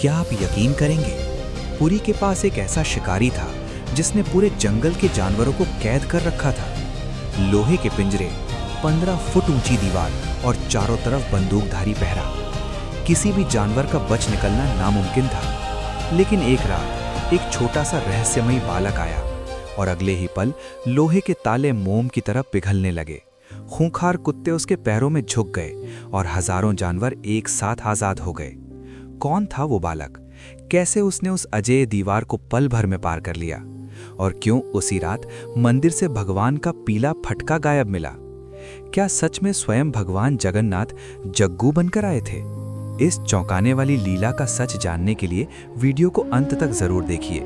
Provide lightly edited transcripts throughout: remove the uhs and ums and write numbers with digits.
क्या आप यकीन करेंगे, पुरी के पास एक ऐसा शिकारी था जिसने पूरे जंगल के जानवरों को कैद कर रखा था। लोहे के पिंजरे, 15 फुट ऊंची दीवार और चारों तरफ बंदूकधारी पहरा। किसी भी जानवर का बच निकलना नामुमकिन था। लेकिन एक रात एक छोटा सा रहस्यमयी बालक आया और अगले ही पल लोहे के ताले मोम की तरह पिघलने लगे। खूंखार कुत्ते उसके पैरों में झुक गए और हजारों जानवर एक साथ आजाद हो गए। कौन था वो बालक? कैसे उसने उस अजेय दीवार को पल भर में पार कर लिया? और क्यों उसी रात मंदिर से भगवान का पीला फटका गायब मिला? क्या सच में स्वयं भगवान जगन्नाथ जग्गू बनकर आए थे? इस चौंकाने वाली लीला का सच जानने के लिए वीडियो को अंत तक जरूर देखिए,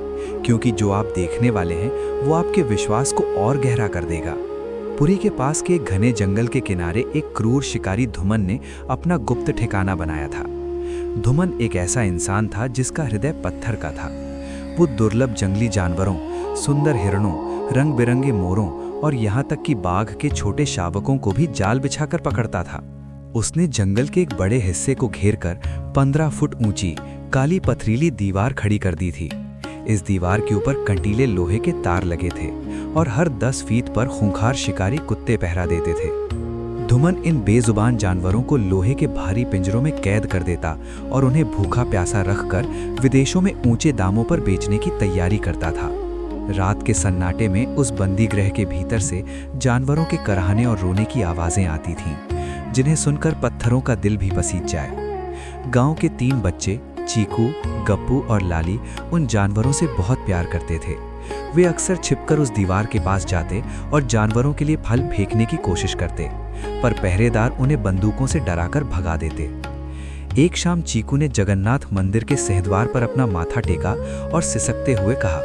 क्योंकि जो आप देखने वाले हैं वो आपके विश्वास को और गहरा कर देगा। पुरी के पास के घने जंगल के किनारे एक क्रूर शिकारी धुमन ने अपना गुप्त ठिकाना बनाया था। धुमन एक ऐसा इंसान था जिसका हृदय पत्थर का था। वो दुर्लभ जंगली जानवरों, सुंदर हिरणों, रंग बिरंगे मोरों और यहाँ तक कि बाघ के छोटे शावकों को भी जाल बिछाकर पकड़ता था। उसने जंगल के एक बड़े हिस्से को घेरकर 15 फुट ऊंची काली पथरीली दीवार खड़ी कर दी थी। इस दीवार के ऊपर कंटीले लोहे के तार लगे थे और हर 10 फीट पर खूंखार शिकारी कुत्ते पहरा देते थे। धुमन इन बेजुबान जानवरों को लोहे के भारी पिंजरों में कैद कर देता और उन्हें भूखा प्यासा रखकर विदेशों में ऊंचे दामों पर बेचने की तैयारी करता था। रात के सन्नाटे में उस बंदी गृह के भीतर से जानवरों के कराहने और रोने की आवाजें आती थीं, जिन्हें सुनकर पत्थरों का दिल भी पसीज जाए। गांव के 3 बच्चे, चीकू, गप्पू और लाली, उन जानवरों से बहुत प्यार करते थे। वे अक्सर छिपकर उस दीवार के पास जाते और जानवरों के लिए फल फेंकने की कोशिश करते, पर पहरेदार उन्हें बंदूकों से डराकर भगा देते। एक शाम चीकू ने जगन्नाथ मंदिर के सिंहद्वार पर अपना माथा टेका और सिसकते हुए कहा,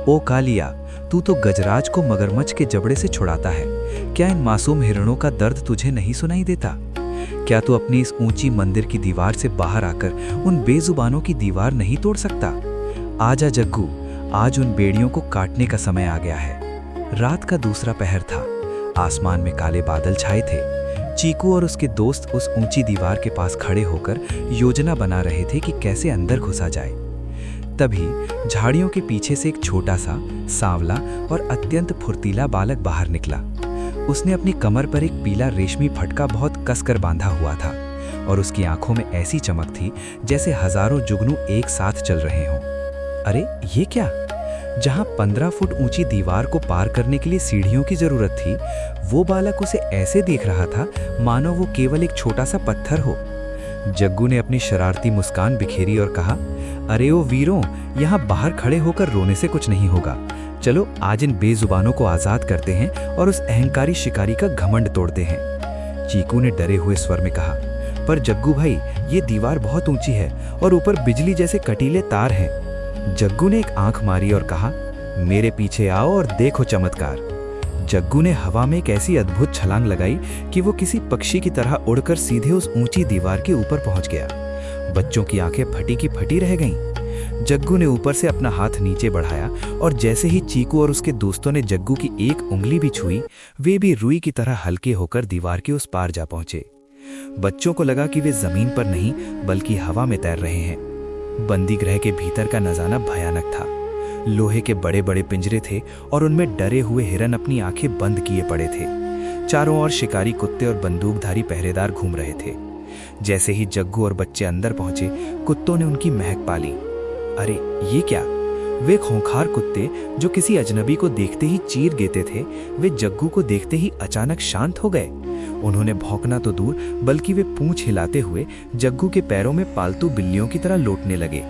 ओ कालिया, तू तो गजराज को मगरमच्छ के जबड़े से छुड़ाता है। क्या इन मासूम हिरणों का दर्द तुझे नहीं सुनाई देता? क्या तू अपनी इस ऊंची मंदिर की दीवार से बाहर आकर उन बेजुबानों की दीवार नहीं तोड़ सकता? आजा जग्गू, आज उन बेड़ियों को काटने का समय आ गया है। रात का दूसरा पहर था। आसमान में काले बादल छाए थे। चीकू और उसके दोस्त उस ऊंची दीवार के पास खड़े होकर योजना बना रहे थे कि कैसे अंदर घुसा जाए। तभी झाड़ियों के पीछे से एक छोटा सा, सांवला और अत्यंत फुर्तीला बालक बाहर निकला। उसने अपनी कमर पर एक पीला रेशमी फटका बहुत कसकर बांधा हुआ था और उसकी आंखों में ऐसी चमक थी जैसे हजारों जुगनू एक साथ चल रहे हों। अरे ये क्या? जहां 15 फुट ऊंची दीवार को पार करने के लिए सीढ़ियों की जरूरत थी, वो बालक उसे ऐसे देख रहा था मानो वो केवल एक छोटा सा पत्थर हो। जग्गू ने अपनी शरारती मुस्कान बिखेरी और कहा, अरे ओ वीरों, यहाँ बाहर खड़े होकर रोने से कुछ नहीं होगा। चलो आज इन बेजुबानों को आजाद करते हैं और उस अहंकारी शिकारी का घमंड तोड़ते हैं। चीकू ने डरे हुए स्वर में कहा, पर जग्गू भाई, ये दीवार बहुत ऊंची है और ऊपर बिजली जैसे कटीले तार हैं। जग्गू ने एक आंख मारी और कहा, मेरे पीछे आओ और देखो चमत्कार। जग्गू ने हवा में एक ऐसी अद्भुत छलांग लगाई कि वो किसी पक्षी की तरह उड़कर सीधे उस ऊंची दीवार के ऊपर पहुंच गया। बच्चों की आंखें फटी की फटी रह गईं। जग्गू ने ऊपर से अपना हाथ नीचे बढ़ाया और जैसे ही चीकू और उसके दोस्तों ने जग्गू की एक उंगली भी छुई, वे भी रुई की तरह हल्के होकर दीवार के उस पार जा पहुंचे। बच्चों को लगा कि वे जमीन पर नहीं बल्कि हवा में तैर रहे हैं। बंदी गृह के भीतर का नजारा भयानक था। लोहे के बड़े बड़े पिंजरे थे और उनमें डरे हुए हिरन अपनी आंखें बंद किए पड़े थे। चारों ओर शिकारी कुत्ते और बंदूकधारी पहरेदार घूम रहे थे। जैसे ही जग्गू और बच्चे अंदर पहुंचे, कुत्तों ने उनकी महक पाली। अरे ये क्या? वे खूंखार कुत्ते जो किसी अजनबी को देखते ही चीर देते थे, वे जग्गू को देखते ही अचानक शांत हो गए। उन्होंने भौंकना तो दूर बल्कि वे पूंछ हिलाते हुए जग्गू के पैरों में पालतू बिल्लियों की तरह लौटने लगे।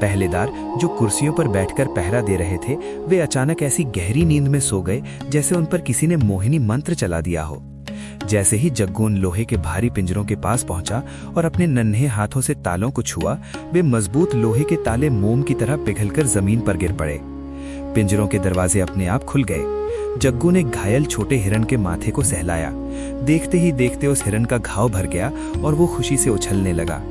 पहलेदार जो कुर्सियों पर बैठकर पहरा दे रहे थे, वे अचानक ऐसी गहरी नींद में सो गए जैसे उन पर किसी ने मोहिनी मंत्र चला दिया हो। जैसे ही जग्गू उन लोहे के भारी पिंजरों के पास पहुंचा और अपने नन्हे हाथों से तालों को छुआ, वे मजबूत लोहे के ताले मोम की तरह पिघलकर जमीन पर गिर पड़े। पिंजरों के दरवाजे अपने आप खुल गए। जग्गू ने घायल छोटे हिरन के माथे को सहलाया। देखते ही देखते उस हिरन का घाव भर गया और वो खुशी से उछलने लगा।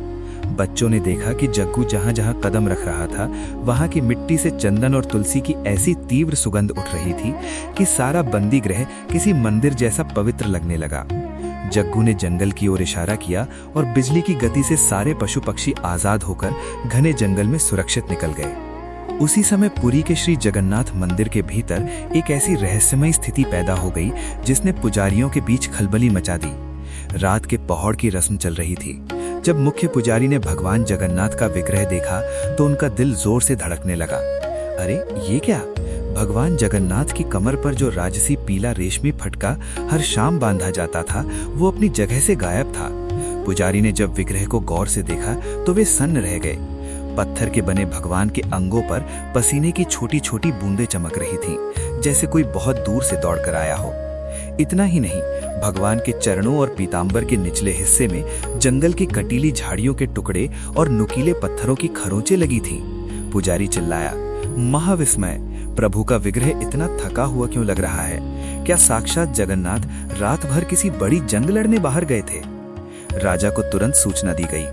बच्चों ने देखा कि जग्गू जहां जहां कदम रख रहा था, वहां की मिट्टी से चंदन और तुलसी की ऐसी तीव्र सुगंध उठ रही थी कि सारा बंदी गृह किसी मंदिर जैसा पवित्र लगने लगा। जग्गू ने जंगल की ओर इशारा किया और बिजली की गति से सारे पशु पक्षी आजाद होकर घने जंगल में सुरक्षित निकल गए। उसी समय पुरी के श्री जगन्नाथ मंदिर के भीतर एक ऐसी रहस्यमय स्थिति पैदा हो गई जिसने पुजारियों के बीच खलबली मचा दी। रात के पहौड़ की रस्म चल रही थी। जब मुख्य पुजारी ने भगवान जगन्नाथ का विग्रह देखा तो उनका दिल जोर से धड़कने लगा। अरे ये क्या? भगवान जगन्नाथ की कमर पर जो राजसी पीला रेशमी फटका हर शाम बांधा जाता था वो अपनी जगह से गायब था। पुजारी ने जब विग्रह को गौर से देखा तो वे सन्न रह गए। पत्थर के बने भगवान के अंगों पर पसीने की छोटी छोटी बूंदें चमक रही थीं, जैसे कोई बहुत दूर से दौड़कर आया हो। इतना ही नहीं, भगवान के चरणों और पीतांबर के निचले हिस्से में जंगल की कटीली झाड़ियों के टुकड़े और नुकीले पत्थरों की खरोंचें लगी थीं। पुजारी चिल्लाया, महाविस्मय! प्रभु का विग्रह इतना थका हुआ क्यों लग रहा है? क्या साक्षात जगन्नाथ रात भर किसी बड़ी जंग लड़ने बाहर गए थे? राजा को तुरंत सूचना दी गई।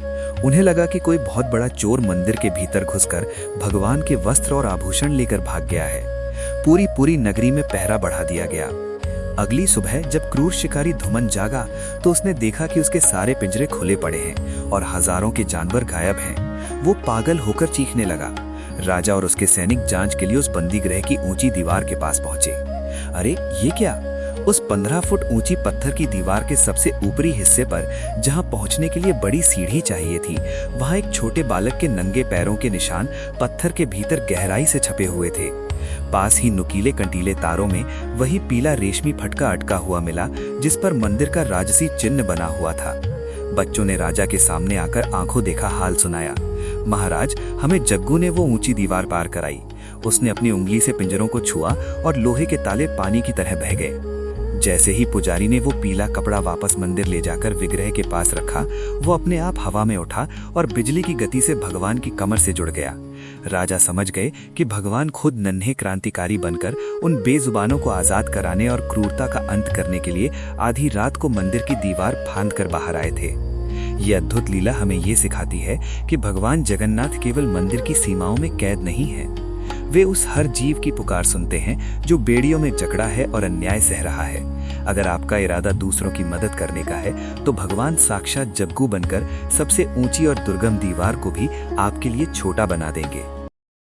उन्हें लगा कि कोई बहुत बड़ा चोर मंदिर के भीतर घुसकर भगवान के वस्त्र और आभूषण लेकर भाग गया है। पूरी नगरी में पहरा बढ़ा दिया गया। अगली सुबह जब क्रूर शिकारी धुमन जागा तो उसने देखा कि उसके सारे पिंजरे खुले पड़े हैं और हजारों के जानवर गायब हैं। वो पागल होकर चीखने लगा। राजा और उसके सैनिक जांच के लिए उस बंदी गृह की ऊंची दीवार के पास पहुंचे। अरे ये क्या? उस 15 फुट ऊंची पत्थर की दीवार के सबसे ऊपरी हिस्से पर, जहां पहुंचने के लिए बड़ी सीढ़ी चाहिए थी, वहां एक छोटे बालक के नंगे पैरों के निशान पत्थर के भीतर गहराई से छपे हुए थे। पास ही नुकीले कंटीले तारों में वही पीला रेशमी फटका अटका हुआ मिला जिस पर मंदिर का राजसी चिन्ह बना हुआ था। बच्चों ने राजा के सामने आकर आंखों देखा हाल सुनाया। महाराज, हमें जग्गू ने वो ऊंची दीवार पार कराई। उसने अपनी उंगली से पिंजरों को छुआ और लोहे के ताले पानी की तरह बह गए। जैसे ही पुजारी ने वो पीला कपड़ा वापस मंदिर ले जाकर विग्रह के पास रखा, वो अपने आप हवा में उठा और बिजली की गति से भगवान की कमर से जुड़ गया। राजा समझ गए कि भगवान खुद नन्हे क्रांतिकारी बनकर उन बेजुबानों को आजाद कराने और क्रूरता का अंत करने के लिए आधी रात को मंदिर की दीवार फांद कर बाहर आए थे। ये अद्भुत लीला हमें ये सिखाती है कि भगवान जगन्नाथ केवल मंदिर की सीमाओं में कैद नहीं है। वे उस हर जीव की पुकार सुनते हैं जो बेड़ियों में जकड़ा है और अन्याय सह रहा है। अगर आपका इरादा दूसरों की मदद करने का है तो भगवान साक्षात जग्गू बनकर सबसे ऊंची और दुर्गम दीवार को भी आपके लिए छोटा बना देंगे।